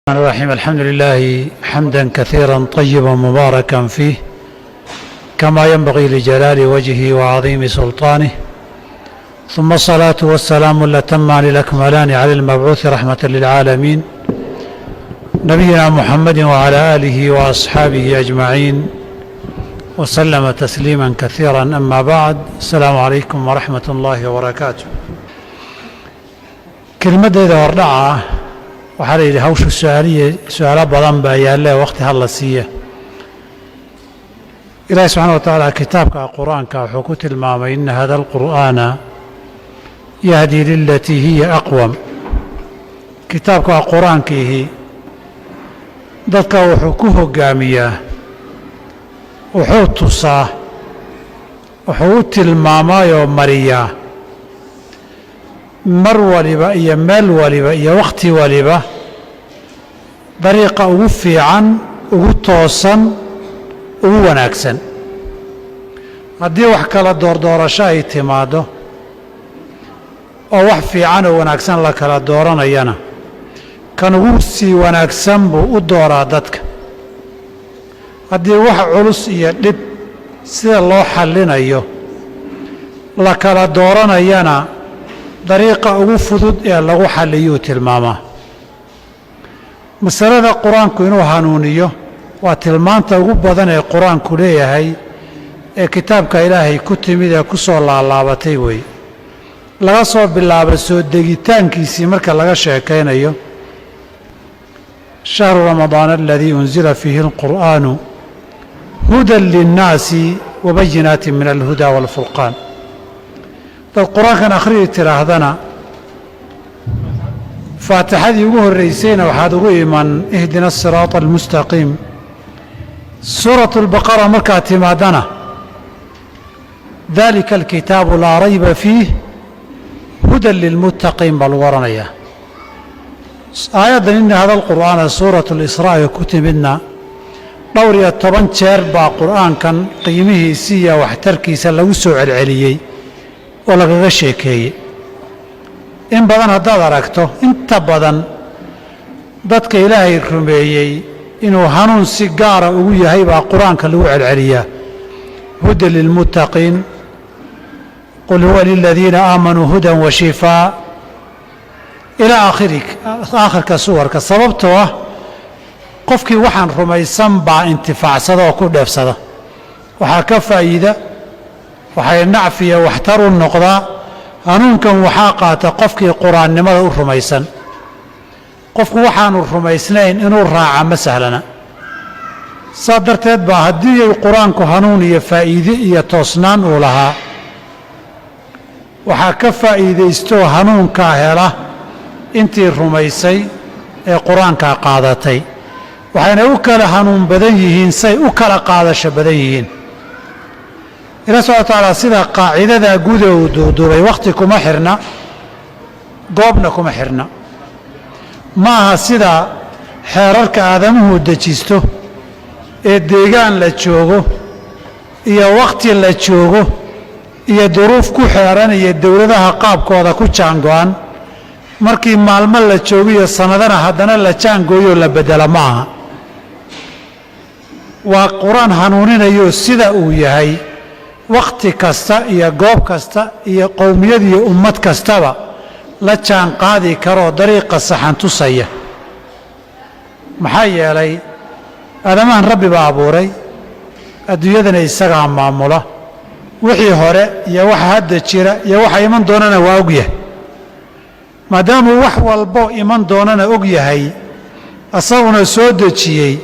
الرحمن الرحيم. الحمد لله حمدا كثيرا طيبا مباركا فيه كما ينبغي لجلال وجهه وعظيم سلطانه، ثم الصلاة والسلام الأتمان الأكملان على المبعوث رحمة للعالمين نبينا محمد وعلى آله وأصحابه أجمعين وسلم تسليما كثيرا. أما بعد، السلام عليكم ورحمة الله وبركاته. kelmaddeeda hordhaca waxaa la yidhi hawshu su-aalo badan baa yaalle waqti ha la siiya. ilaahi subxaana wa tacaala kitaabka qur-aanka wuxuu ku tilmaamay ina hada alqur'aana yahdii lilatii hiya aqwam. kitaabka qur-aankiihi dadka wuxuu ku hoggaamiyaa, wuxuu tusaa, wuxuu u tilmaamaayoo mariyaa mar waliba iyo meel waliba iyo wakhti waliba dariiqa ugu fiican, ugu toosan, ugu wanaagsan. haddii wax kala doordoorasho ay timaaddo oo wax fiican oo wanaagsan la kala dooranayana, kan ugu sii wanaagsan buu u dooraa dadka. haddii wax culus iyo dhib sida loo xallinayo la kala dooranayana, dariiqa ugu fudud ee lagu xalliyuu tilmaamaa. masalada qur-aanku inuu hanuuniyo waa tilmaanta ugu badan ee qur-aanku leeyahay ee kitaabka ilaahay ku timid ee ku soo laalaabatay weeye. laga soo bilaabo soo degitaankiisii marka laga sheekaynayo, shahru ramadaana aladii unzila fiihi alqur'aanu hudan linnaasi wabayinaatin min alhudaa waalfurqaan. dad qur-aankan akhriyi tidhaahdana, faatixadii ugu horraysayna waxaad ugu iman ihdina asiraata almustaqiim. suuratu albaqara markaad timaadana, dalika alkitaabu laa rayba fiih hudan lilmuttaqiin baa lagu odhanayaa. aayaddan ina hada alqur'aana suuratu lisraa'i ku timidna dhowr iyo 10 jeer baa qur'aankan qiimihiisii iyo waxtarkiisa lagu soo celceliyey oo lagaga sheekeeyey. in badan haddaad aragto, inta badan dadka ilaahay rumeeyey inuu hanuun si gaara ugu yahay baa qur-aanka lagu celceliyaa. hudan lilmuttaqiin, qul huwa liladiina aamanuu hudan wa shifaa ilaa aakhirka suwarka. sababtoo ah qofkii waxaan rumaysan baa intifaacsada oo ku dheefsada, waxaa ka faa'iida, waxay nacfiya waxtar u noqdaa. hanuunkan waxaa qaata qofkii qur-aannimada u rumaysan. qofku waxaanu rumaysnayn inuu raaca ma sahlana. saa darteed baa haddii ay qur-aanku hanuun iyo faa'iide iyo toosnaan uu lahaa, waxaa ka faa'iidaystoo hanuunkaa hela intii rumaysay ee qur-aankaa qaadatay. waxayna u kala hanuun badan yihiin say u kala qaadasho badan yihiin. ilaah subxana wa tacaala sida qaacidadaa guud ee uu duuduubay, wakhti kuma xirna, goobna kuma xirna. ma aha sida xeerarka aadamuhu dejisto ee deegaan la joogo iyo wakhti la joogo iyo duruuf ku xeeran iyo dowladaha qaabkooda ku jaango-an, markii maalmo la joogo iyo sannadana haddana la jaangooyoo la beddela ma aha. waa qur-aan hanuuninayo sida uu yahay wakhti kasta iyo goob kasta iyo qowmiyad iyo ummad kastaba la jaan qaadi karoo dariiqa saxan tusaya. maxaa yeelay aadamahan rabbi baa abuuray, adduunyadana isagaa maamula. wixii hore iyo waxa hadda jira iyo waxa iman doonana waa og yahay. maadaamuu wax walbo iman doonana og yahay, asaguna soo dejiyey,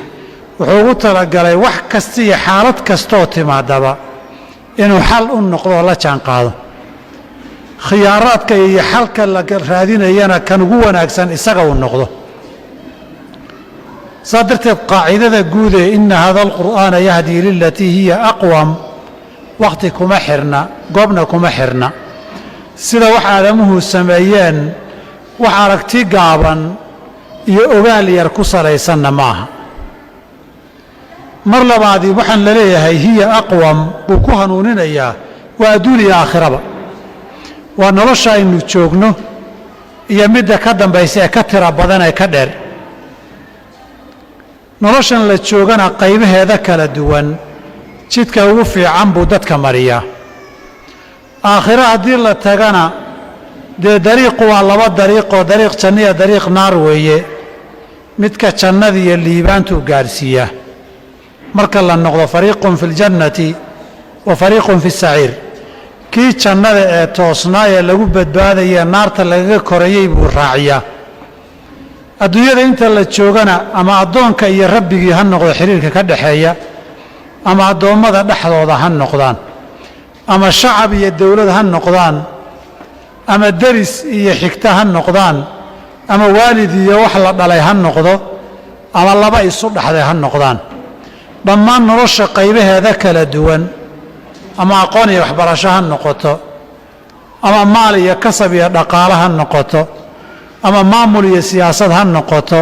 wuxuu ugu talagalay wax kasta iyo xaalad kastooo timaadaba inuu xal u noqdoo la jaan qaado. khiyaaraadka iyo xalka la raadinayana kan ugu wanaagsan isaga uu noqdo. saa darteed qaacidada guud ee ina hada alqur'aana yahdii lilatii hiya aqwam, wakhti kuma xirna, goobna kuma xirna. sida wax aadamuhu sameeyeen, wax aragti gaaban iyo ogaal yar ku salaysanna ma aha. mar labaadii waxaan la leeyahay hiya aqwam buu ku hanuuninayaa waa adduun iyo aakhiraba. waa nolosha aynu joogno iyo midda ka dambaysa ee ka tira badan ee ka dheer. noloshan la joogana qaybaheeda kala duwan jidka ugu fiican buu dadka mariyaa aakhiro haddii la tagana dee dariiqu waa laba dariiqoo dariiq janno iyo dariiq naar weeye midka jannada iyo liibaantuu gaadhsiiyaa marka la noqdo fariiqun fi ljannati wa fariiqun fi saciir kii jannada ee toosnaa ee lagu badbaadaya naarta lagaga korayey buu raaciyaa adduunyada inta la joogana ama addoonka iyo rabbigii ha noqdo xiriirka ka dhaxeeya ama addoommada dhexdooda ha noqdaan ama shacab iyo dowlad ha noqdaan ama deris iyo xigta ha noqdaan ama waalid iyo wax la dhalay ha noqdo ama laba isu dhaxday ha noqdaan dhammaan nolosha qaybaheeda kala duwan ama aqoon iyo waxbarasho ha noqoto ama maal iyo kasab iyo dhaqaale ha noqoto ama maamul iyo siyaasad ha noqoto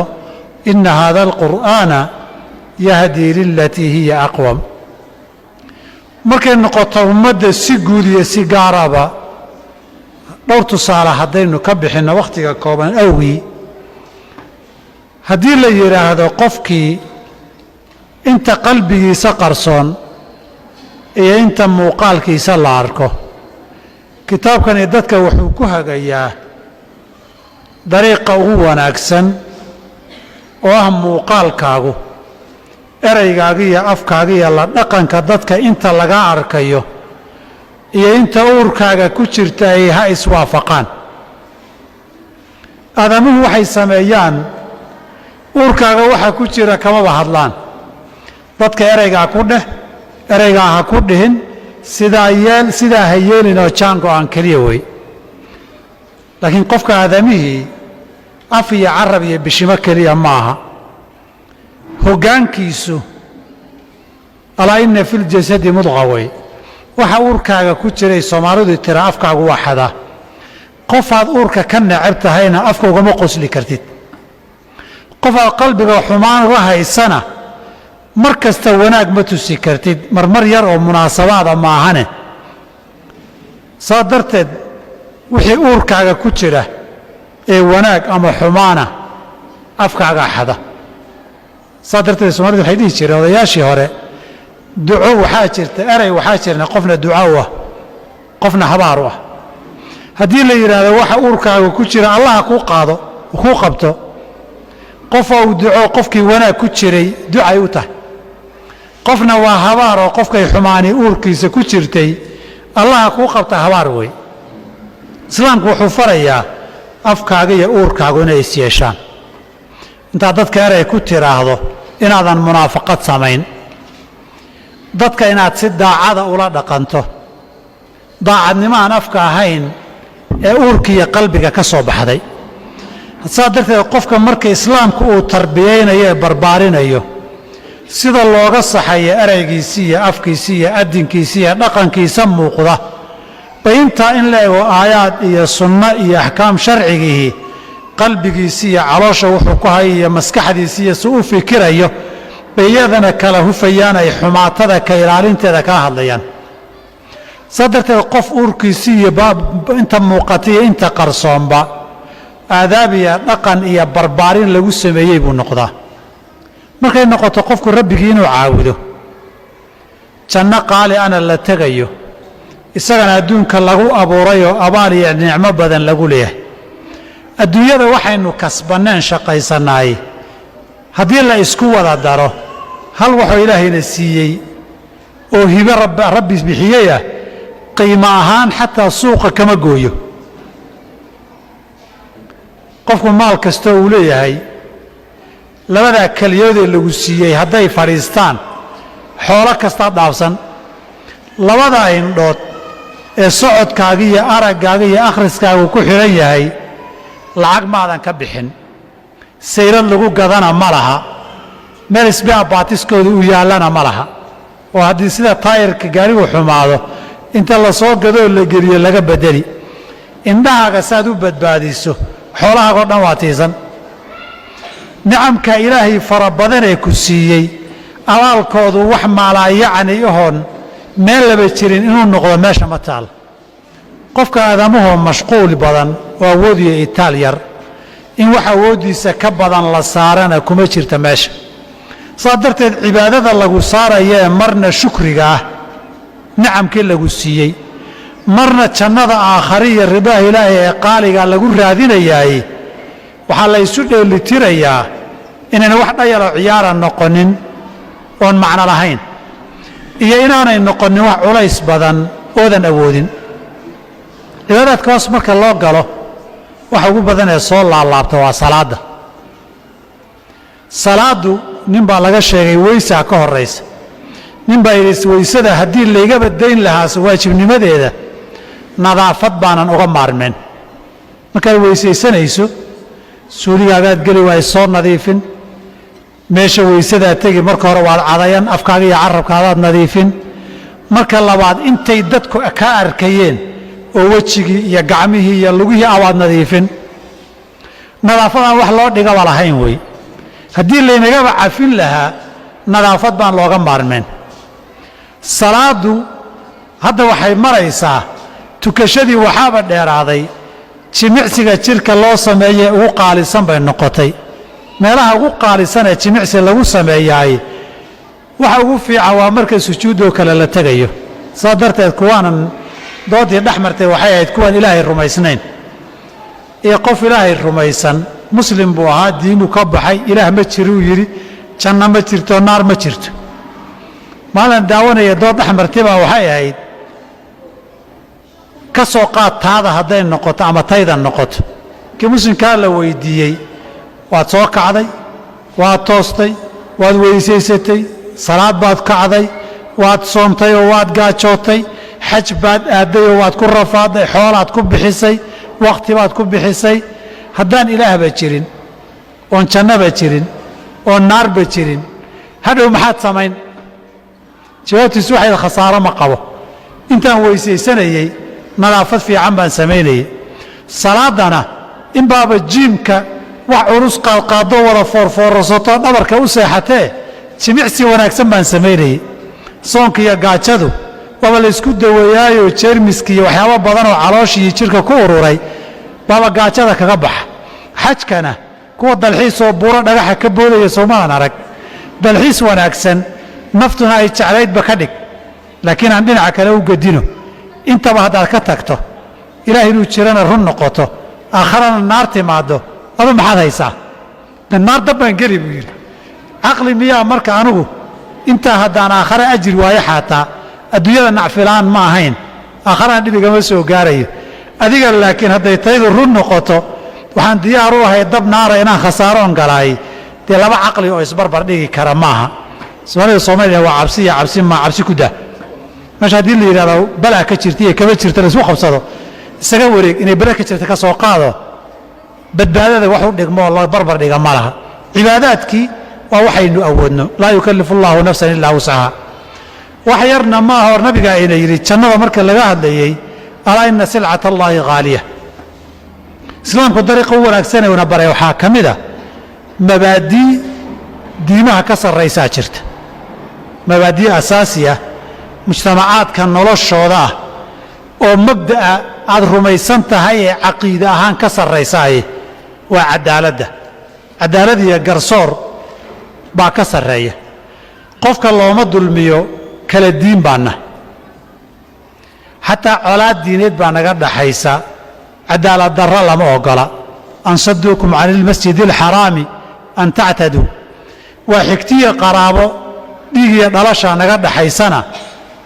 inna haada alqur'aana yahdii lilatii hiya aqwam markay noqoto ummadda si guud iyo si gaaraba dhowr tusaale haddaynu ka bixinno wakhtiga kooban awgii haddii la yidhaahdo qofkii inta qalbigiisa qarsoon iyo inta muuqaalkiisa la arko kitaabkani dadka wuxuu ku hagayaa dariiqa ugu wanaagsan oo ah muuqaalkaagu eraygaaga iyo afkaaga iyo la dhaqanka dadka inta laga arkayo iyo inta uurkaaga ku jirta ay ha iswaafaqaan aadamuhu waxay sameeyaan uurkaaga waxa ku jira kamaba hadlaan dadka ereygaa ku dheh ereygaa ha ku dhihin sidaa ha yeelin oo jaango aan keliya wey laakiin qofka aadamihii af iyo carab iyo bishimo keliya ma aha hoggaankiisu alaa inna fi ljasadi mudqa wey waxa uurkaaga ku jiray soomaalidu tira afkaagu waa xadaa qofaad uurka ka necab tahayna afka ugama qosli kartid qofaad qalbiga xumaan uga haysana mar kasta wanaag ma tusi kartid marmar yar oo munaasabaada maahane saa darteed wixii uurkaaga ku jira ee wanaag ama xumaana afkaagaa xada saa darteed soomaalida waxay dhihi jireen odayaashii hore duco waxaa jirta erey waxaa jirna qofna duca u ah qofna habaar u ah haddii la yidhaahdo waxa uurkaaga ku jira allaha kuu qaado kuu qabto qof ou duco qofkii wanaag ku jiray ducay u tahay qofna waa habaar oo qofkay xumaani uurkiisa ku jirtay allaha kuu qabta habaar wey islaamku wuxuu farayaa afkaaga iyo uurkaagu inay is yeeshaan intaad dadka erey ku tiraahdo inaadan munaafaqad samayn dadka inaad si daacada ula dhaqanto daacadnimo aan afka ahayn ee uurkiiyo qalbiga ka soo baxday saa darteed qofka marka islaamku uu tarbiyaynayo ee barbaarinayo sida looga saxayo ereygiisi iyo afkiisi iyo adinkiisi iyo dhaqankiisa muuqda bay intaa in la ego aayaad iyo sunno iyo axkaam sharcigihii qalbigiisi iyo caloosha wuxuu ku hayay iyo maskaxdiisi iyo si u fikirayo bay iyadana kala hufayaan ay xumaatada ka ilaalinteeda kaa hadlayaan saa darteed qof uurkiisi iyo inta muuqata iyo inta qarsoonba aadaab iyo dhaqan iyo barbaarin lagu sameeyey buu noqdaa markay noqoto qofku rabbigii inuu caabudo janno qaali ana la tegayo isagana adduunka lagu abuurayoo abaal iyo nicmo badan lagu leeyahay adduunyada waxaynu kasbanneen shaqaysannaay haddii la isku wada daro hal waxuu ilaahayna siiyey oo hibe rabbi bixiyey ah qiimo ahaan xataa suuqa kama gooyo qofku maal kastoo uu leeyahay labadaa keliyoodee lagu siiyey hadday fadhiistaan xoolo kasta dhaafsan labadaa indhood ee socodkaaga iyo araggaaga iyo akhriskaagu ku xidhan yahay lacag maadan ka bixin sayrad lagu gadana ma laha meel isbia baatiskooda u yaallana ma laha oo haddii sida taayirka gaarigu xumaado inta la soo gadoo la geliyo laga bedeli indhahaaga saaad u badbaadiso xoolahaagoo dhan waa tiisan nicamka ilaahay fara badanee ku siiyey abaalkoodu wax maalaayacni ahoon meel laba jirin inuu noqdo meesha ma taal qofka aadamahoo mashquul badan oo awood iyo itaal yar in wax awooddiisa ka badan la saarana kuma jirta meesha صادرت عبادة لغو صار يا مرنا شكرها نعم كل لغو سيي مرنا جنة آخرية رضا إلهي قالي قال لغو رادين إياي وحالا يسود اللي تيريا إننا وحدا يلو عيارا نقنين وان معنى لهين إيا إنانا نقنين وح علايس بدن أوذن أودين عبادات كواس مركا الله قالوا وحاقو بدن يصول الله بتوا صلاة صلاة نبا لغا شيغي ويسا كهر رئيس نبا يريس ويسا هدي اللي يقبل الدين لها سواجب نمده نظافت بانا أغمار من مكان ويسا يسانيسو سوري قاعد قلي ويصور نظيفين ماشي ويسا تجي مركا روال عضيان أفكاري عرب كادات نظيفين مركا اللباد انت يددكو أكار كيين ووجهي يا قعمه يا لغيه أواد نظيفين نظافتنا wax loo dhiga wala hayn way hadii leenaga cafin laha nadaafad baan looga maarmeen salaadu hadda waxay maraysaa tukashadii waxaaba dheeraaday jimicsiga jirka loo sameeyay ugu qaalisan bay noqotay meelaha ugu qaalisan ee jimicsi lagu sameeyay waxa ugu fiican waa marka sujuudo kale la tagayo saadarteed kuwaanan doodii dhaxmartay waxay ahayd kuwan ilaahay rumaysnayn ee qof ilaahay rumaysan muslim buu ahaa diinu ka baxay ilaah ma jiro yiri janna ma jirto naar ma jirto maalan daawanaya dood dhaxmartay baa waxay ahayd ka soo qaad taada haday noqoto ama tayda noqoto kii muslimka la weydiiyay waad soo kacday waad toostay waad weysaysatay salaad baad kacday waad soontay oo waad gaajootay xaj baad aaday oo waad ku rafaaday xoolaad ku bixisay waqti baad ku bixisay haddaan ilaahba jirin oon jannaba jirin oon naarba jirin hadhow maxaad samayn jawaabtiisu waxay khasaaro ma qabo intaan weysaysanayay nadaafad fiican baan samaynayay salaadana in baaba jiimka wax culus qaado wada foorfoorsato dhabarka u seexatee jimicsi wanaagsan baan samaynayay soonka iyo gaajadu waba la isku daweeyaayo jeermiski iyo waxyaabo badan oo caloosh iyo jirka ku ururay baba gaajada kaga baxa xajkana kuwa dalxiis oo buuro dhagaxa ka boodaya Soomaaliya arag dalxiis wanaagsan naftuna ay jeclaydba ka dhig laakiin aan dhinaca kale u gadino intaba hadaad ka tagto ilaahay inuu jirana run noqoto aakhirana naar timaado aba maxaad haysaa naar dabban geli buu yiri aqli miyaa marka anigu inta hadaan aakhira ajir waayo xataa adduunyada nacfilaan ma ahayn aakhirana dhibigama soo gaarayo adiga laakiin haday taydu run noqoto waxaan diyaar u ahay dab naara inaan khasaaroon galaay dee laba aqli oo isbarbar dhigi kara maaha Soomaaliya waa cabsi ma cabsi ku daa meesha hadii la yiraahdo balaa ka jirtay kaba jirta la isku qabsado isaga wareeg inay balaa ka jirta ka soo qaado badbaadada wax u dhigmo la barbar dhiga ma laha cibaadaadkii waa waxaynu awoodno laa yukallifu Allahu nafsan illa wus'aha wax yarna ma hor nabiga ayna yiri jannada marka laga hadlayay ala inna sil'ata Allahi ghaaliya islaamku dariiqa wanaagsan ee una baray waxa kamida mabaadi diimaha ka sarreysa jirta mabaadi asaasiya mujtamacaadka noloshooda oo mabda'a aad rumaysan tahay ee caqiida ahaan ka sarreysay waa cadaalad iyo garsoor baa ka sarreeya qofka looma dulmiyo kala diin baana hatta colaad diineed baa naga dhaxaysa cadaalad darro lama ogola an sadduukum 'anil masjidil haraami an ta'tadu wa xigtiya qaraabo dhigiya dhalasha naga dhaxaysana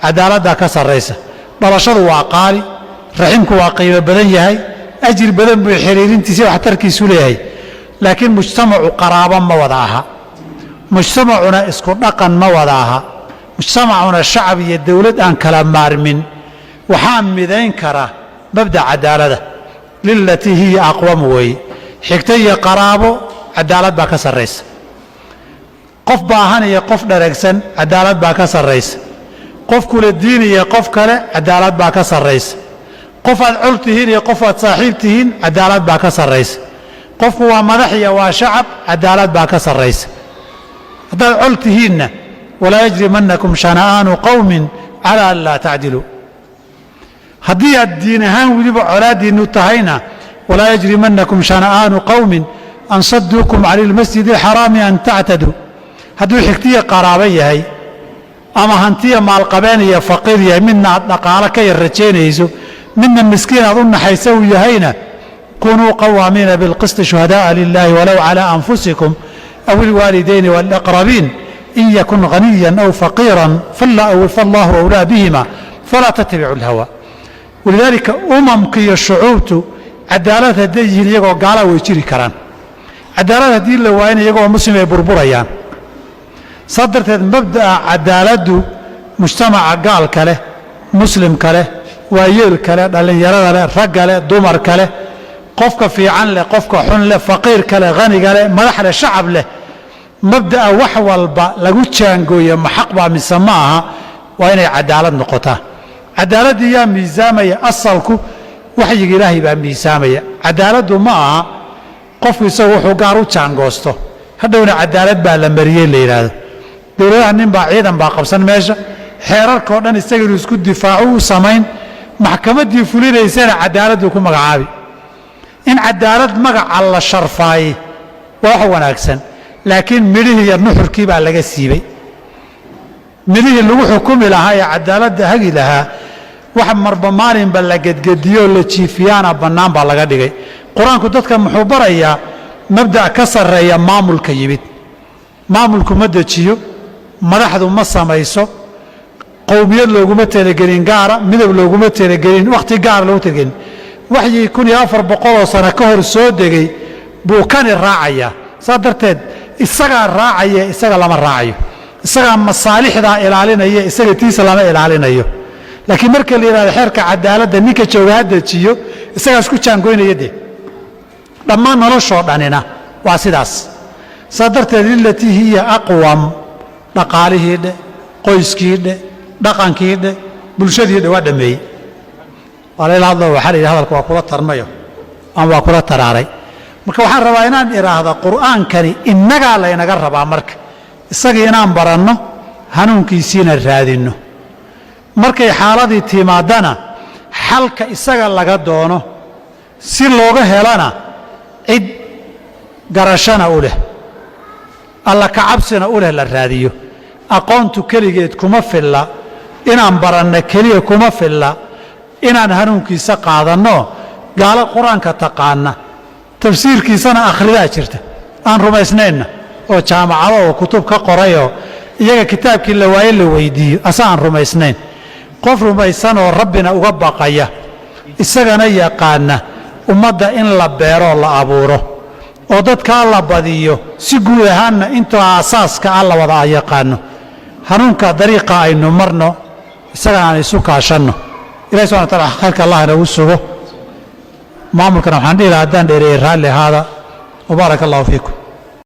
cadaaladda ka sarreysa dhalashadu waa qaali raximku waa qiimo badan yahay ajir badan buu xiriirintiisa wax tarkiisu leeyahay laakiin mujtamacu qaraabo ma wada aha mujtamacuna isku dhaqan ma wada aha mujtamacuna shacab iyo dawlad aan kala maarmin waxaan midayn kara mabda cadaalada lillati hiya aqwam way xigtay qaraabo cadaalad baa ka sarreysa qof baahan iyo qof dhareegsan cadaalad baa ka sarreysa qof kula diin iyo qof kale cadaalad baa ka sarreysa qof aad cultihiin iyo qof aad saaxiib tihiin cadaalad baa ka sarreysa qofku waa madax iyo waa shacab cadaalad baa ka sarreysa hadaad cultihiinna walaa yajrimannakum shana'aanu qawmin ala an laa tacdiluu haddii aad diin ahaan weliba colaadiinnu tahayna walaa yajrimannakum shana'aanu qawmin an sadduukum cani lmasjidi alxaraami an tactaduu hadduu xigtiya qaraabo yahay ama hantiya maalqabeen iyo faqiir yahay midna aad dhaqaalo ka yar rajaynayso midna miskiin aad u naxaysa uu yahayna kunuu qawaamiina bilqisti shuhadaءa lilaahi walow calىa anfusikum aw ilwaalidayni wاlaqrabiin in yakun ghaniyan aw faqiiran fallaahu awlaa bihima falaa tattabicu اlhawa walidaalika umamka iyo shucuubtu cadaalad hadday yihiin iyagoo gaala way jiri karaan cadaalad haddii la waayana iyagoo muslim ay burburayaan saa darteed mabda'a cadaaladdu mujtamaca gaalka leh muslimka leh waayeelka leh dhallinyarada leh ragga leh dumarka leh qofka fiican leh qofka xun leh faqiirka leh haniga leh madax leh shacab leh mabda'a wax walba lagu jaangooye ma xaq baa mise ma aha waa inay cadaalad noqotaa cadaaladii yaa miisaamaya asalku waxyiga ilaahay baa miisaamaya cadaaladdu ma aha qofku isagu wuxuu gaar u jaangoosto hadhowna cadaalad baa la mariyey la yidhaahdo dowladaha nin baa ciidan baa qabsan meesha xeerarkao dhan isaga inuu isku difaacu u samayn maxkamaddii fulinaysana cadaaladdu ku magacaabi in cadaalad magaca la sharfaayey waa wax wanaagsan laakiin midhihii iyo nuxurkii baa laga siibay midhihii lagu xukumi lahaa ee cadaaladda hagi lahaa wax marba maalinba la gedgediyo la jiifiyaana bannaan baa laga dhigay qur-aanku dadka muxuu barayaa mabda' ka sarreeya maamulka yimid maamulku ma dejiyo madaxdu ma samayso qowmiyad looguma talagelin gaara midab looguma talagelin wakhti gaara loogu talagelin waxyii 1400 sano ka hor soo degay buu kani raacayaa saa darteed isagaa raacaya isaga lama raacayo isagaa masaalixdaa ilaalinaya isaga tiisa lama ilaalinayo laakiin marka la yidhahdo xeerka cadaaladda ninka jooga ha dejiyo isagaa isku jaangoynaya dee dhammaan noloshoo dhanina waa sidaas saa darteed lilatii hiya aqwam dhaqaalihii dhe qoyskii dhe dhaqankii dhe bulshadii dhe waa dhammeeyey waa layla hadlo waxaa la yidhi hadalka waa kula tarmayo ama waa kula taraaray marka waxaan rabaa inaan idhaahda qur'aankani innagaa laynaga rabaa marka isagii inaan baranno hanuunkiisiina raadinno markay xaaladii timaadana xalka isaga laga doono si looga helana cid garashana u leh alla kacabsina u leh la raadiyo aqoontu keligeed kuma filla inaan baranno keliya kuma filla inaan hanuunkiisa qaadanno gaalo qur-aanka taqaana tafsiirkiisana akhridaa jirta aan rumaysnaynna oo jaamacado oo kutub ka qorayoo iyaga kitaabkii la waaye la weydiiyo asa aan rumaysnayn qof rumaysanoo rabbina uga baqaya isagana yaqaana ummadda in la beeroo la abuuro oo dadkaa la badiyo si guud ahaanna intuu aasaaska ah la wada yaqaano hanuunka dariiqa aynu marno isagana aan isu kaashanno ilahi subxana wa taala khayrka allah inagu sugo maamulkana waxaan dhihi lahaa haddaan dheereeyey raalli ahaada wabaaraka allahu fiikum